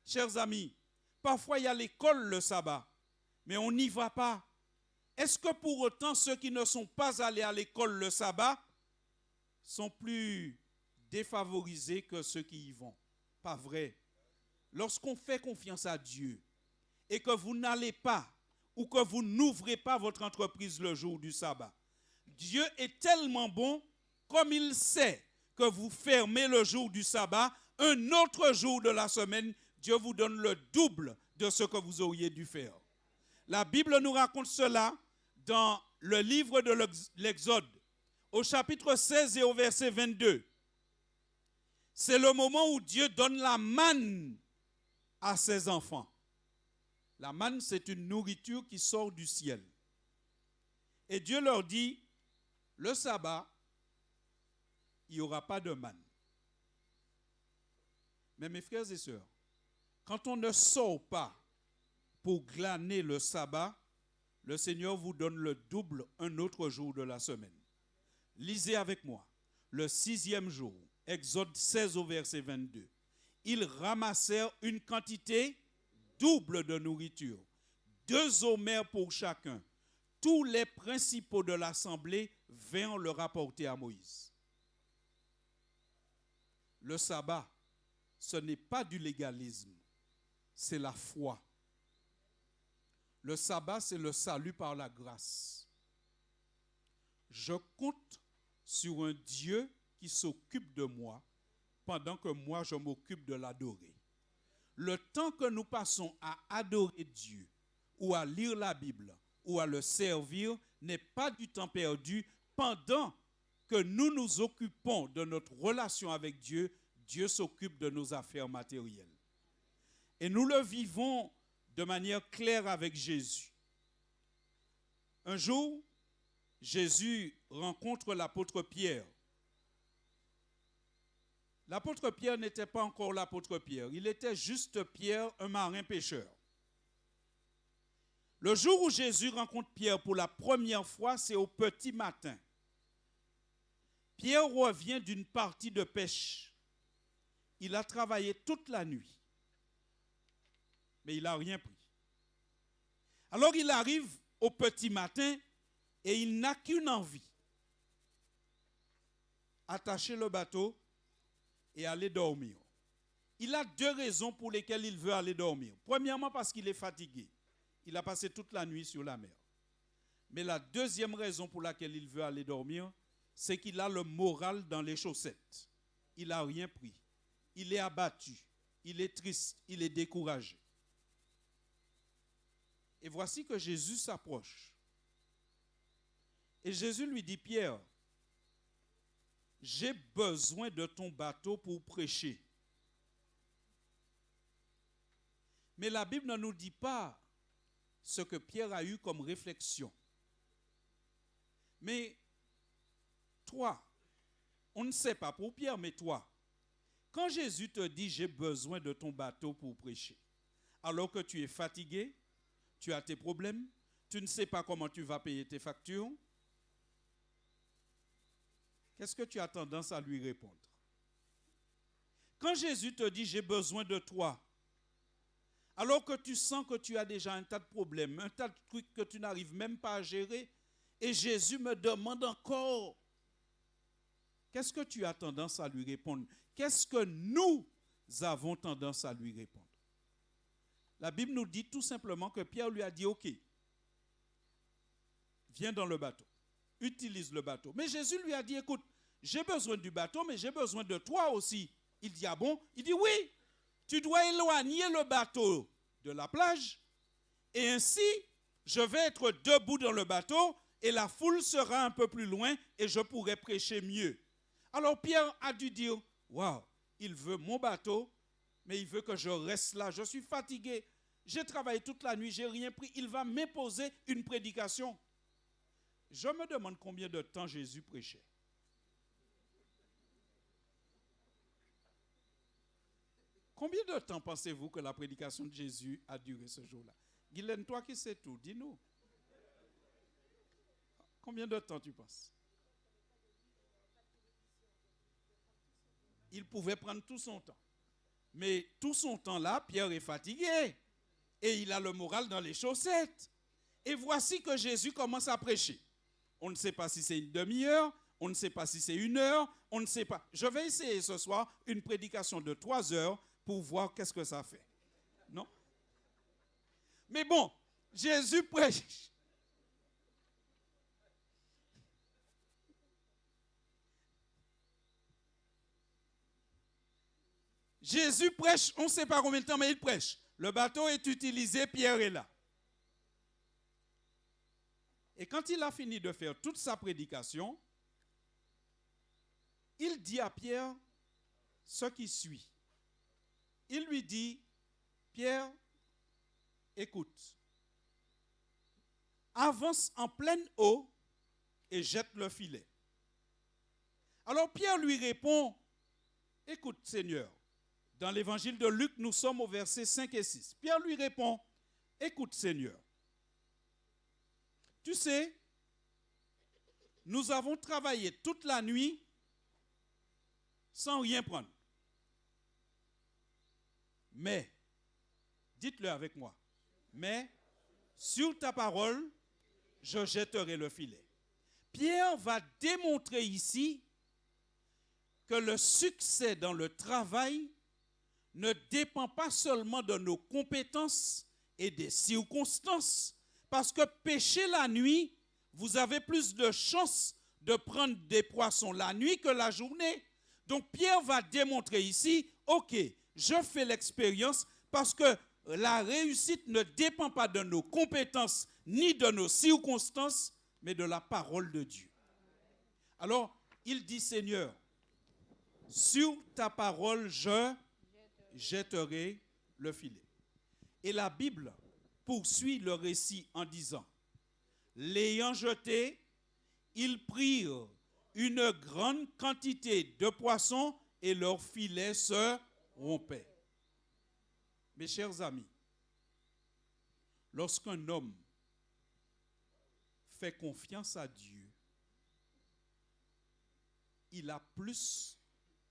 Chers amis, parfois il y a l'école le sabbat, mais on n'y va pas. Est-ce que pour autant ceux qui ne sont pas allés à l'école le sabbat sont plus défavorisés que ceux qui y vont. Pas vrai. Lorsqu'on fait confiance à Dieu et que vous n'allez pas ou que vous n'ouvrez pas votre entreprise le jour du sabbat, Dieu est tellement bon, comme il sait que vous fermez le jour du sabbat, un autre jour de la semaine, Dieu vous donne le double de ce que vous auriez dû faire. La Bible nous raconte cela dans le livre de l'Exode, au chapitre 16 et au verset 22. C'est le moment où Dieu donne la manne à ses enfants. La manne, c'est une nourriture qui sort du ciel. Et Dieu leur dit, le sabbat, il n'y aura pas de manne. Mais mes frères et sœurs, quand on ne sort pas pour glaner le sabbat, le Seigneur vous donne le double un autre jour de la semaine. Lisez avec moi. Le 6e jour, Exode 16 au verset 22. Ils ramassèrent une quantité double de nourriture, 2 homères pour chacun. Tous les principaux de l'assemblée vinrent le rapporter à Moïse. Le sabbat, ce n'est pas du légalisme, c'est la foi. Le sabbat, c'est le salut par la grâce. Je compte sur un Dieu qui s'occupe de moi pendant que moi je m'occupe de l'adorer. Le temps que nous passons à adorer Dieu ou à lire la Bible ou à le servir n'est pas du temps perdu. Pendant que nous nous occupons de notre relation avec Dieu, Dieu s'occupe de nos affaires matérielles. Et nous le vivons de manière claire avec Jésus. Un jour, Jésus rencontre l'apôtre Pierre. L'apôtre Pierre n'était pas encore l'apôtre Pierre. Il était juste Pierre, un marin pêcheur. Le jour où Jésus rencontre Pierre pour la première fois, c'est au petit matin. Pierre revient d'une partie de pêche. Il a travaillé toute la nuit, mais il n'a rien pris. Alors il arrive au petit matin et il n'a qu'une envie. Attacher le bateau et aller dormir. Il a 2 raisons pour lesquelles il veut aller dormir. Premièrement, parce qu'il est fatigué. Il a passé toute la nuit sur la mer. Mais la deuxième raison pour laquelle il veut aller dormir, c'est qu'il a le moral dans les chaussettes. Il n'a rien pris. Il est abattu. Il est triste. Il est découragé. Et voici que Jésus s'approche. Et Jésus lui dit, Pierre, j'ai besoin de ton bateau pour prêcher. Mais la Bible ne nous dit pas ce que Pierre a eu comme réflexion. Mais toi, on ne sait pas pour Pierre, mais toi, quand Jésus te dit j'ai besoin de ton bateau pour prêcher, alors que tu es fatigué, tu as tes problèmes, tu ne sais pas comment tu vas payer tes factures, qu'est-ce que tu as tendance à lui répondre? Quand Jésus te dit j'ai besoin de toi, alors que tu sens que tu as déjà un tas de problèmes, un tas de trucs que tu n'arrives même pas à gérer, et Jésus me demande encore, qu'est-ce que tu as tendance à lui répondre? Qu'est-ce que nous avons tendance à lui répondre? La Bible nous dit tout simplement que Pierre lui a dit, ok, viens dans le bateau, utilise le bateau. Mais Jésus lui a dit, écoute, j'ai besoin du bateau, mais j'ai besoin de toi aussi. Il dit, ah bon? Il dit, oui, tu dois éloigner le bateau de la plage, et ainsi, je vais être debout dans le bateau, et la foule sera un peu plus loin, et je pourrai prêcher mieux. Alors Pierre a dû dire, waouh, il veut mon bateau, mais il veut que je reste là. Je suis fatigué, j'ai travaillé toute la nuit, j'ai rien pris. Il va m'imposer une prédication. Je me demande combien de temps Jésus prêchait. Combien de temps pensez-vous que la prédication de Jésus a duré ce jour-là? Guylaine, toi qui sais tout, dis-nous. Combien de temps tu penses? Il pouvait prendre tout son temps. Mais tout son temps-là, Pierre est fatigué. Et il a le moral dans les chaussettes. Et voici que Jésus commence à prêcher. On ne sait pas si c'est une demi-heure, on ne sait pas si c'est 1 heure, on ne sait pas. Je vais essayer ce soir une prédication de 3 heures pour voir qu'est-ce que ça fait. Non? Mais bon, Jésus prêche. Jésus prêche, on ne sait pas combien de temps, mais il prêche. Le bateau est utilisé, Pierre est là. Et quand il a fini de faire toute sa prédication, il dit à Pierre ce qui suit. Il lui dit, Pierre, écoute, avance en pleine eau et jette le filet. Alors Pierre lui répond, écoute Seigneur, dans l'évangile de Luc, nous sommes au verset 5 et 6. Pierre lui répond, écoute Seigneur, tu sais, nous avons travaillé toute la nuit sans rien prendre. Mais, dites-le avec moi, mais sur ta parole, je jetterai le filet. Pierre va démontrer ici que le succès dans le travail ne dépend pas seulement de nos compétences et des circonstances, parce que pêcher la nuit, vous avez plus de chances de prendre des poissons la nuit que la journée. Donc Pierre va démontrer ici, ok, je fais l'expérience parce que la réussite ne dépend pas de nos compétences ni de nos circonstances, mais de la parole de Dieu. Alors, il dit, Seigneur, sur ta parole, je jetterai le filet. Et la Bible poursuit le récit en disant, l'ayant jeté, ils prirent une grande quantité de poissons et leur filet se rompait. Mes chers amis, lorsqu'un homme fait confiance à Dieu, il a plus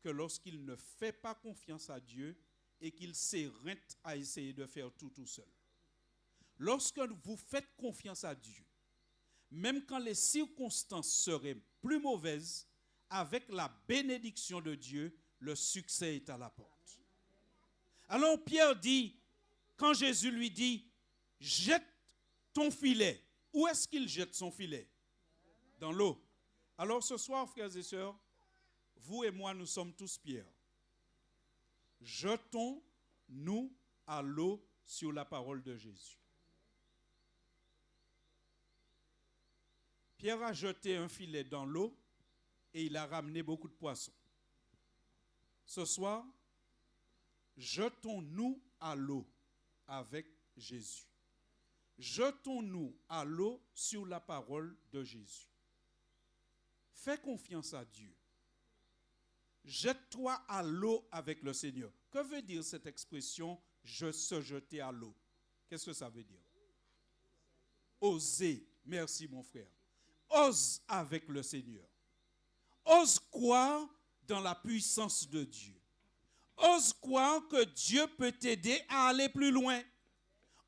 que lorsqu'il ne fait pas confiance à Dieu et qu'il s'éreinte à essayer de faire tout seul. Lorsque vous faites confiance à Dieu, même quand les circonstances seraient plus mauvaises, avec la bénédiction de Dieu, le succès est à la porte. Alors Pierre dit, quand Jésus lui dit, jette ton filet, où est-ce qu'il jette son filet? Dans l'eau. Alors ce soir, frères et sœurs, vous et moi, nous sommes tous Pierre. Jetons-nous à l'eau sur la parole de Jésus. Pierre a jeté un filet dans l'eau et il a ramené beaucoup de poissons. Ce soir, jetons-nous à l'eau avec Jésus. Jetons-nous à l'eau sur la parole de Jésus. Fais confiance à Dieu. Jette-toi à l'eau avec le Seigneur. Que veut dire cette expression, se jeter à l'eau? Qu'est-ce que ça veut dire? Oser. Merci mon frère. Ose avec le Seigneur. Ose croire dans la puissance de Dieu. Ose croire que Dieu peut t'aider à aller plus loin.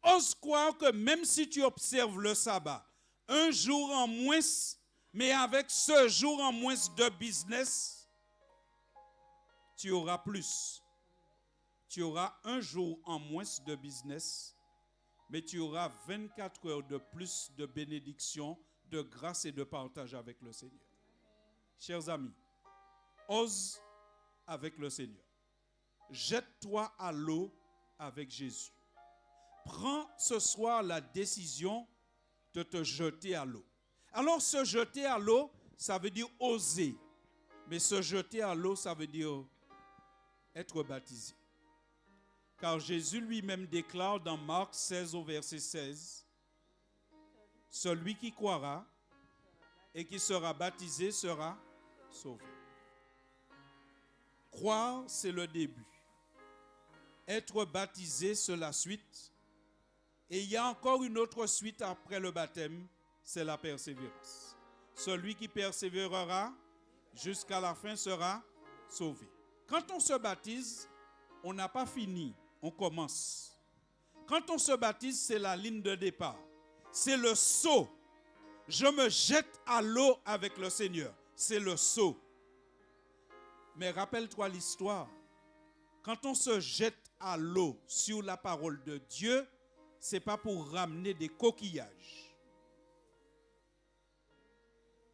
Ose croire que même si tu observes le sabbat, un jour en moins, mais avec ce jour en moins de business, tu auras plus. Tu auras un jour en moins de business, mais tu auras 24 heures de plus de bénédiction, de grâce et de partage avec le Seigneur. Chers amis, ose avec le Seigneur. Jette-toi à l'eau avec Jésus. Prends ce soir la décision de te jeter à l'eau. Alors, se jeter à l'eau, ça veut dire oser. Mais se jeter à l'eau, ça veut dire être baptisé. Car Jésus lui-même déclare dans Marc 16 au verset 16, « Celui qui croira et qui sera baptisé sera sauvé. » Croire, c'est le début. Être baptisé, c'est la suite. Et il y a encore une autre suite après le baptême, c'est la persévérance. Celui qui persévérera jusqu'à la fin sera sauvé. Quand on se baptise, on n'a pas fini, on commence. Quand on se baptise, c'est la ligne de départ. C'est le saut. Je me jette à l'eau avec le Seigneur. c'est le seau. Mais rappelle-toi l'histoire. Quand on se jette à l'eau sur la parole de Dieu, ce n'est pas pour ramener des coquillages.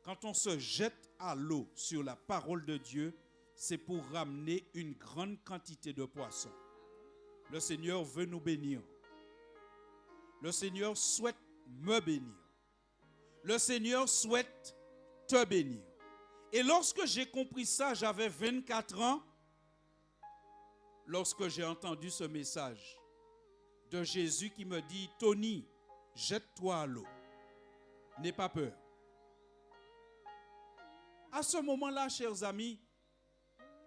Quand on se jette à l'eau sur la parole de Dieu, c'est pour ramener une grande quantité de poissons. Le Seigneur veut nous bénir. Le Seigneur souhaite me bénir. Le Seigneur souhaite te bénir. Et lorsque j'ai compris ça, j'avais 24 ans, lorsque j'ai entendu ce message de Jésus qui me dit, Tony, jette-toi à l'eau. N'aie pas peur. À ce moment-là, chers amis,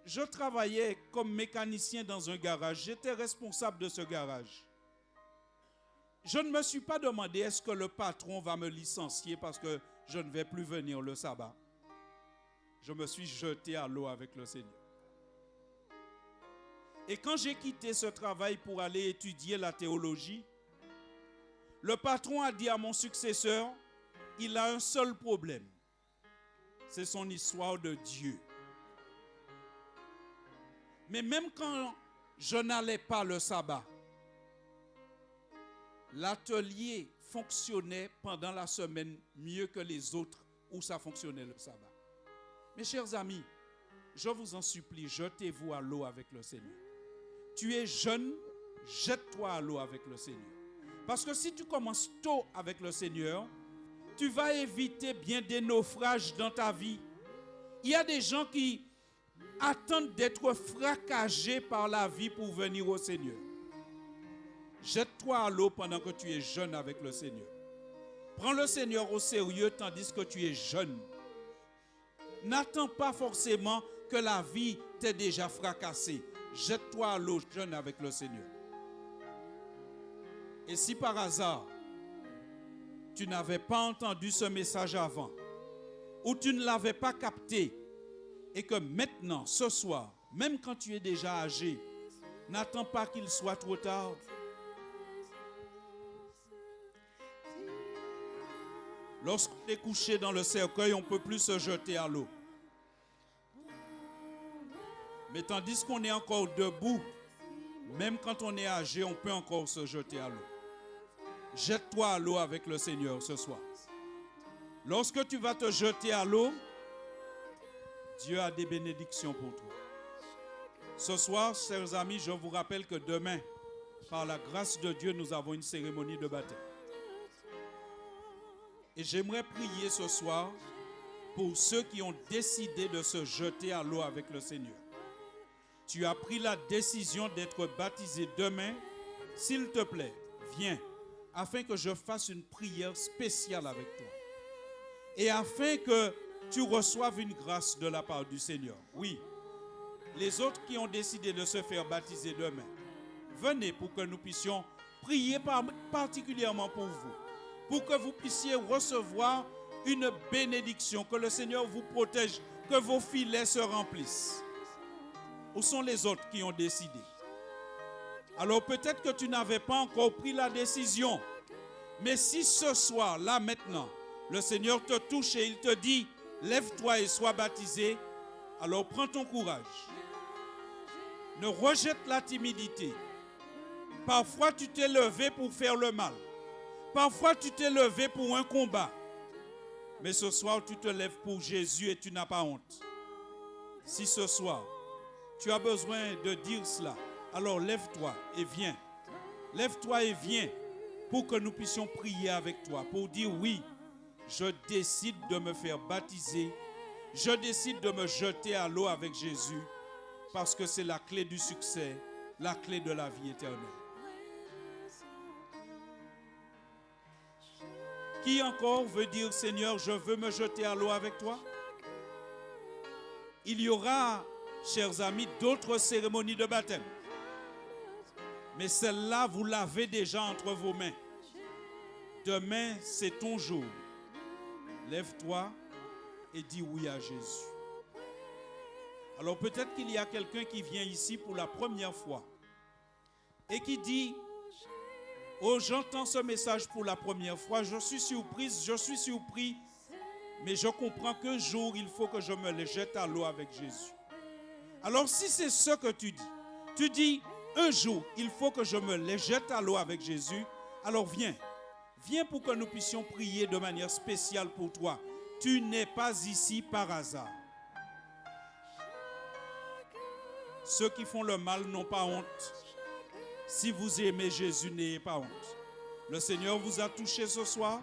je travaillais comme mécanicien dans un garage. J'étais responsable de ce garage. Je ne me suis pas demandé est-ce que le patron va me licencier parce que je ne vais plus venir le sabbat. Je me suis jeté à l'eau avec le Seigneur. Et quand j'ai quitté ce travail pour aller étudier la théologie, le patron a dit à mon successeur, il a un seul problème. C'est son histoire de Dieu. Mais même quand je n'allais pas le sabbat, l'atelier fonctionnait pendant la semaine mieux que les autres où ça fonctionnait le sabbat. Mes chers amis, je vous en supplie, jetez-vous à l'eau avec le Seigneur. Tu es jeune, jette-toi à l'eau avec le Seigneur. Parce que si tu commences tôt avec le Seigneur, tu vas éviter bien des naufrages dans ta vie. Il y a des gens qui attendent d'être fracassés par la vie pour venir au Seigneur. Jette-toi à l'eau pendant que tu es jeune avec le Seigneur. Prends le Seigneur au sérieux tandis que tu es jeune. N'attends pas forcément que la vie t'ait déjà fracassé. Jette-toi à l'eau jeune avec le Seigneur. Et si par hasard, tu n'avais pas entendu ce message avant, ou tu ne l'avais pas capté, et que maintenant, ce soir, même quand tu es déjà âgé, n'attends pas qu'il soit trop tard. Lorsqu'on est couché dans le cercueil, on ne peut plus se jeter à l'eau. Mais tandis qu'on est encore debout, même quand on est âgé, on peut encore se jeter à l'eau. Jette-toi à l'eau avec le Seigneur ce soir. Lorsque tu vas te jeter à l'eau, Dieu a des bénédictions pour toi. Ce soir, chers amis, je vous rappelle que demain, par la grâce de Dieu, nous avons une cérémonie de baptême. Et j'aimerais prier ce soir pour ceux qui ont décidé de se jeter à l'eau avec le Seigneur. Tu as pris la décision d'être baptisé demain. S'il te plaît, viens, afin que je fasse une prière spéciale avec toi. Et afin que tu reçoives une grâce de la part du Seigneur. Oui, les autres qui ont décidé de se faire baptiser demain, venez pour que nous puissions prier particulièrement pour vous. Pour que vous puissiez recevoir une bénédiction, que le Seigneur vous protège, que vos filets se remplissent. Où sont les autres qui ont décidé? Alors peut-être que tu n'avais pas encore pris la décision. Mais si ce soir, là maintenant, le Seigneur te touche et il te dit, lève-toi et sois baptisé, alors prends ton courage. Ne rejette la timidité. Parfois tu t'es levé pour faire le mal. Parfois tu t'es levé pour un combat. Mais ce soir tu te lèves pour Jésus et tu n'as pas honte. Si ce soir tu as besoin de dire cela, alors lève-toi et viens. Lève-toi et viens pour que nous puissions prier avec toi. Pour dire oui, je décide de me faire baptiser. Je décide de me jeter à l'eau avec Jésus. Parce que c'est la clé du succès, la clé de la vie éternelle. Qui encore veut dire, Seigneur, je veux me jeter à l'eau avec toi? Il y aura, chers amis, d'autres cérémonies de baptême. Mais celle-là, vous l'avez déjà entre vos mains. Demain, c'est ton jour. Lève-toi et dis oui à Jésus. Alors peut-être qu'il y a quelqu'un qui vient ici pour la première fois et qui dit, oh, j'entends ce message pour la première fois, je suis surprise, je suis surpris, Mais je comprends qu'un jour, il faut que je me les jette à l'eau avec Jésus. Alors si c'est ce que tu dis, un jour, il faut que je me les jette à l'eau avec Jésus, alors viens. Viens pour que nous puissions prier de manière spéciale pour toi. Tu n'es pas ici par hasard. Ceux qui font le mal n'ont pas honte. Si vous aimez Jésus, n'ayez pas honte. Le Seigneur vous a touché ce soir.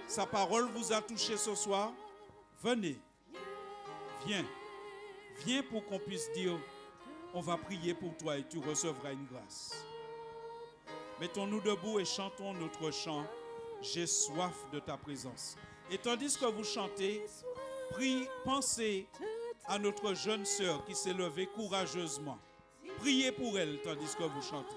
Sa parole vous a touché ce soir. Venez. Viens. Viens pour qu'on puisse dire, on va prier pour toi et tu recevras une grâce. Mettons-nous debout et chantons notre chant. J'ai soif de ta présence. Et tandis que vous chantez, pensez à notre jeune sœur qui s'est levée courageusement. Priez pour elle tandis que vous chantez.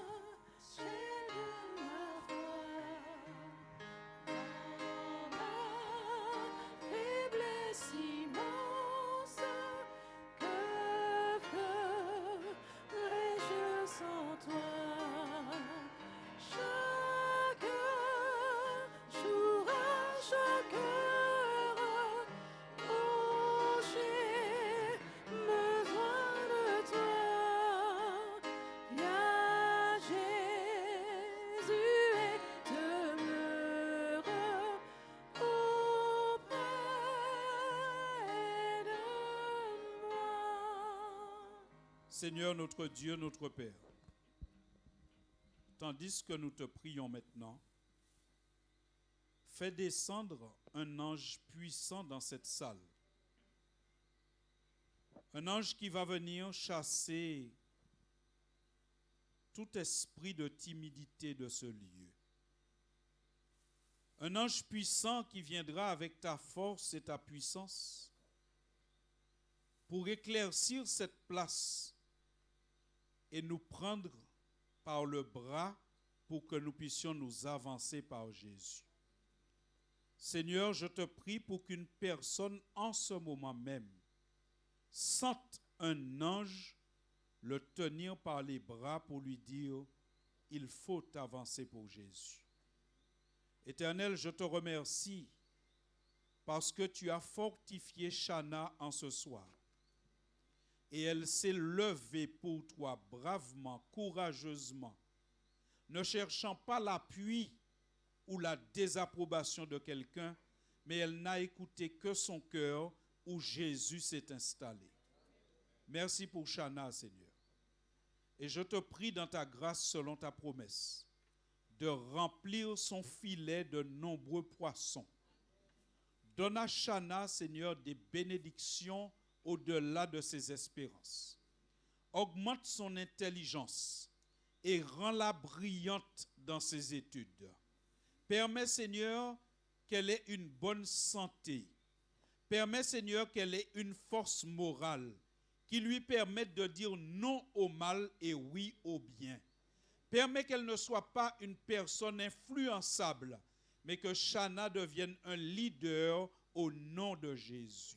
Seigneur notre Dieu, notre Père, tandis que nous te prions maintenant, fais descendre un ange puissant dans cette salle. Un ange qui va venir chasser tout esprit de timidité de ce lieu. Un ange puissant qui viendra avec ta force et ta puissance pour éclaircir cette place et nous prendre par le bras pour que nous puissions nous avancer par Jésus. Seigneur, je te prie pour qu'une personne en ce moment même sente un ange le tenir par les bras pour lui dire, il faut avancer pour Jésus. Éternel, je te remercie parce que tu as fortifié Chana en ce soir. Et elle s'est levée pour toi bravement, courageusement, ne cherchant pas l'appui ou la désapprobation de quelqu'un, mais elle n'a écouté que son cœur où Jésus s'est installé. Merci pour Chana, Seigneur. Et je te prie dans ta grâce selon ta promesse de remplir son filet de nombreux poissons. Donne à Chana, Seigneur, des bénédictions au-delà de ses espérances. Augmente son intelligence et rend-la brillante dans ses études. Permets, Seigneur, qu'elle ait une bonne santé. Permets, Seigneur, qu'elle ait une force morale qui lui permette de dire non au mal et oui au bien. Permets qu'elle ne soit pas une personne influençable, mais que Chana devienne un leader au nom de Jésus.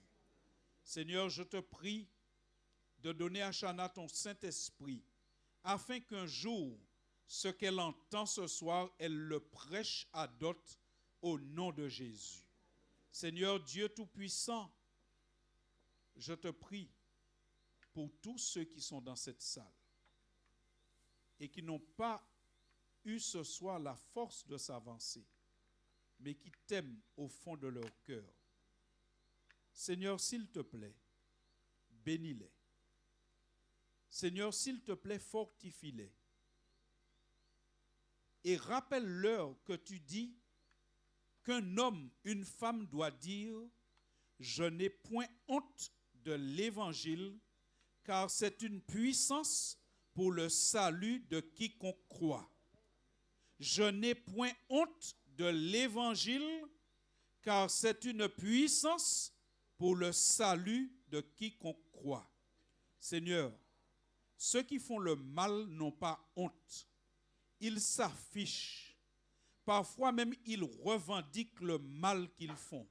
Seigneur, je te prie de donner à Chana ton Saint-Esprit, afin qu'un jour, ce qu'elle entend ce soir, elle le prêche à d'autres au nom de Jésus. Seigneur Dieu Tout-Puissant, je te prie pour tous ceux qui sont dans cette salle et qui n'ont pas eu ce soir la force de s'avancer, mais qui t'aiment au fond de leur cœur. Seigneur, s'il te plaît, bénis-les. Seigneur, s'il te plaît, fortifie-les. Et rappelle-leur que tu dis qu'un homme, une femme doit dire « Je n'ai point honte de l'évangile, car c'est une puissance pour le salut de quiconque croit. Je n'ai point honte de l'évangile, car c'est une puissance pour le salut de quiconque croit. » Seigneur, ceux qui font le mal n'ont pas honte. Ils s'affichent. Parfois même, ils revendiquent le mal qu'ils font.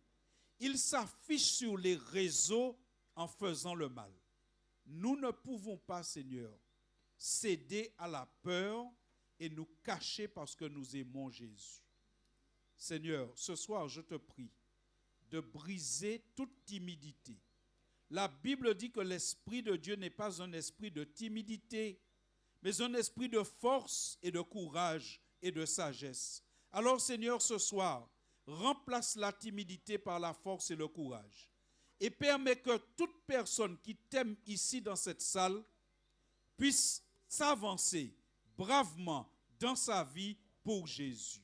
Ils s'affichent sur les réseaux en faisant le mal. Nous ne pouvons pas, Seigneur, céder à la peur et nous cacher parce que nous aimons Jésus. Seigneur, ce soir, je te prie de briser toute timidité. La Bible dit que l'Esprit de Dieu n'est pas un esprit de timidité, mais un esprit de force et de courage et de sagesse. Alors, Seigneur, ce soir, remplace la timidité par la force et le courage. Et permets que toute personne qui t'aime ici dans cette salle puisse s'avancer bravement dans sa vie pour Jésus.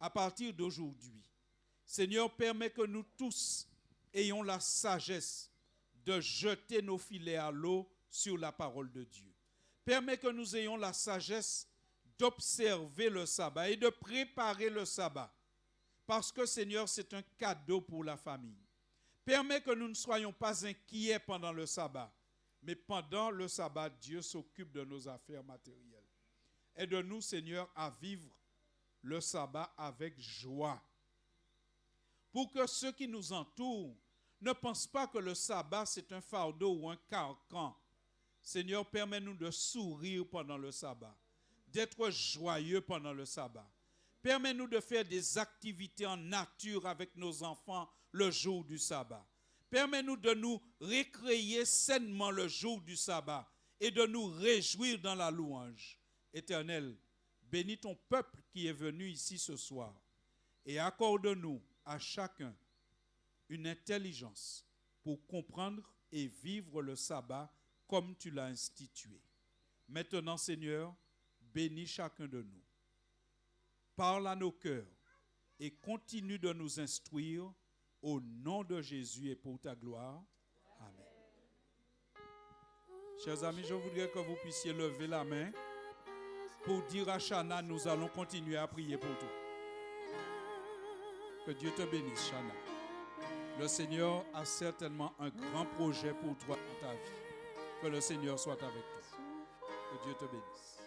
À partir d'aujourd'hui, Seigneur, permets que nous tous ayons la sagesse de jeter nos filets à l'eau sur la parole de Dieu. Permets que nous ayons la sagesse d'observer le sabbat et de préparer le sabbat. Parce que, Seigneur, c'est un cadeau pour la famille. Permets que nous ne soyons pas inquiets pendant le sabbat. Mais pendant le sabbat, Dieu s'occupe de nos affaires matérielles. Aide-nous, Seigneur, à vivre le sabbat avec joie. Pour que ceux qui nous entourent ne pensent pas que le sabbat, c'est un fardeau ou un carcan. Seigneur, permets-nous de sourire pendant le sabbat, d'être joyeux pendant le sabbat. Permets-nous de faire des activités en nature avec nos enfants le jour du sabbat. Permets-nous de nous récréer sainement le jour du sabbat et de nous réjouir dans la louange. Éternel, bénis ton peuple qui est venu ici ce soir et accorde-nous à chacun une intelligence pour comprendre et vivre le sabbat comme tu l'as institué. Maintenant, Seigneur, bénis chacun de nous. Parle à nos cœurs et continue de nous instruire au nom de Jésus et pour ta gloire. Amen. Chers amis, je voudrais que vous puissiez lever la main pour dire à Chana, nous allons continuer à prier pour toi. Que Dieu te bénisse, Chana. Le Seigneur a certainement un grand projet pour toi dans ta vie. Que le Seigneur soit avec toi. Que Dieu te bénisse.